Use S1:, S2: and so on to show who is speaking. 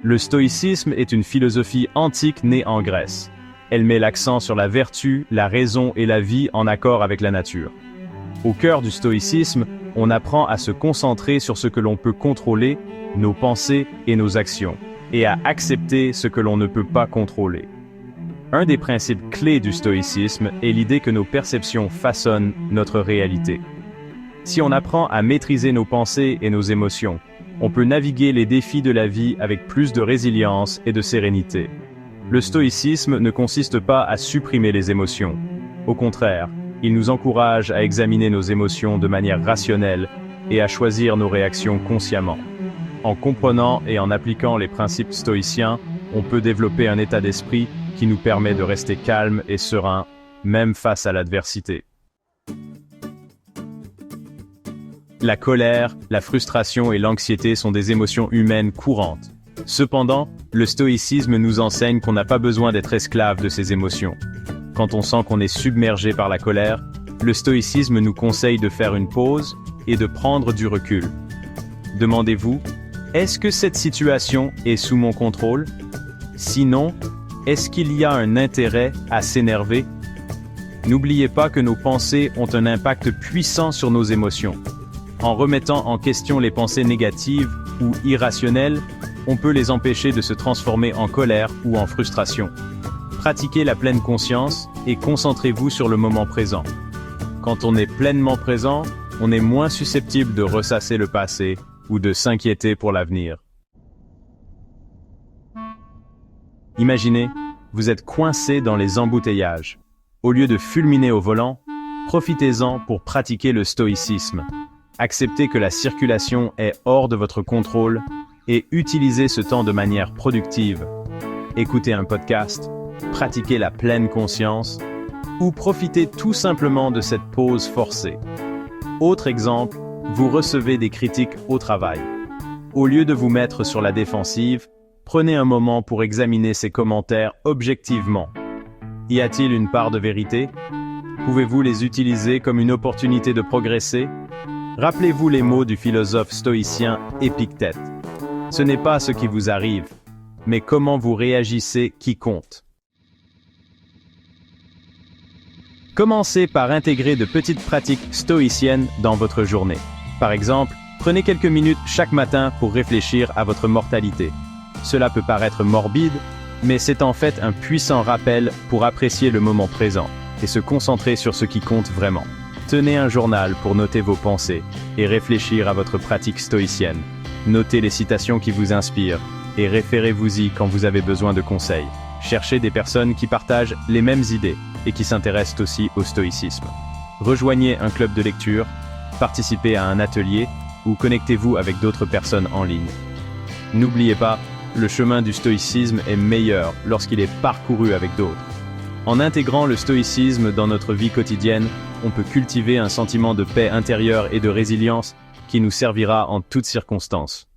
S1: Le stoïcisme est une philosophie antique née en Grèce. Elle met l'accent sur la vertu, la raison et la vie en accord avec la nature. Au cœur du stoïcisme, on apprend à se concentrer sur ce que l'on peut contrôler, nos pensées et nos actions, et à accepter ce que l'on ne peut pas contrôler. Un des principes clés du stoïcisme est l'idée que nos perceptions façonnent notre réalité. Si on apprend à maîtriser nos pensées et nos émotions, on peut naviguer les défis de la vie avec plus de résilience et de sérénité. Le stoïcisme ne consiste pas à supprimer les émotions. Au contraire, il nous encourage à examiner nos émotions de manière rationnelle et à choisir nos réactions consciemment. En comprenant et en appliquant les principes stoïciens, on peut développer un état d'esprit qui nous permet de rester calme et serein, même face à l'adversité. La colère, la frustration et l'anxiété sont des émotions humaines courantes. Cependant, le stoïcisme nous enseigne qu'on n'a pas besoin d'être esclave de ces émotions. Quand on sent qu'on est submergé par la colère, le stoïcisme nous conseille de faire une pause et de prendre du recul. Demandez-vous, est-ce que cette situation est sous mon contrôle? Sinon, est-ce qu'il y a un intérêt à s'énerver? N'oubliez pas que nos pensées ont un impact puissant sur nos émotions. En remettant en question les pensées négatives ou irrationnelles, on peut les empêcher de se transformer en colère ou en frustration. Pratiquez la pleine conscience et concentrez-vous sur le moment présent. Quand on est pleinement présent, on est moins susceptible de ressasser le passé ou de s'inquiéter pour l'avenir. Imaginez, vous êtes coincé dans les embouteillages. Au lieu de fulminer au volant, profitez-en pour pratiquer le stoïcisme. Acceptez que la circulation est hors de votre contrôle et utilisez ce temps de manière productive. Écoutez un podcast, pratiquez la pleine conscience ou profitez tout simplement de cette pause forcée. Autre exemple, vous recevez des critiques au travail. Au lieu de vous mettre sur la défensive, prenez un moment pour examiner ces commentaires objectivement. Y a-t-il une part de vérité? Pouvez-vous les utiliser comme une opportunité de progresser? Rappelez-vous les mots du philosophe stoïcien Épictète. Ce n'est pas ce qui vous arrive, mais comment vous réagissez qui compte. Commencez par intégrer de petites pratiques stoïciennes dans votre journée. Par exemple, prenez quelques minutes chaque matin pour réfléchir à votre mortalité. Cela peut paraître morbide, mais c'est en fait un puissant rappel pour apprécier le moment présent et se concentrer sur ce qui compte vraiment. Tenez un journal pour noter vos pensées et réfléchir à votre pratique stoïcienne. Notez les citations qui vous inspirent et référez-vous-y quand vous avez besoin de conseils. Cherchez des personnes qui partagent les mêmes idées et qui s'intéressent aussi au stoïcisme. Rejoignez un club de lecture, participez à un atelier ou connectez-vous avec d'autres personnes en ligne. N'oubliez pas, le chemin du stoïcisme est meilleur lorsqu'il est parcouru avec d'autres. En intégrant le stoïcisme dans notre vie quotidienne, on peut cultiver un sentiment de paix intérieure et de résilience qui nous servira en toutes circonstances.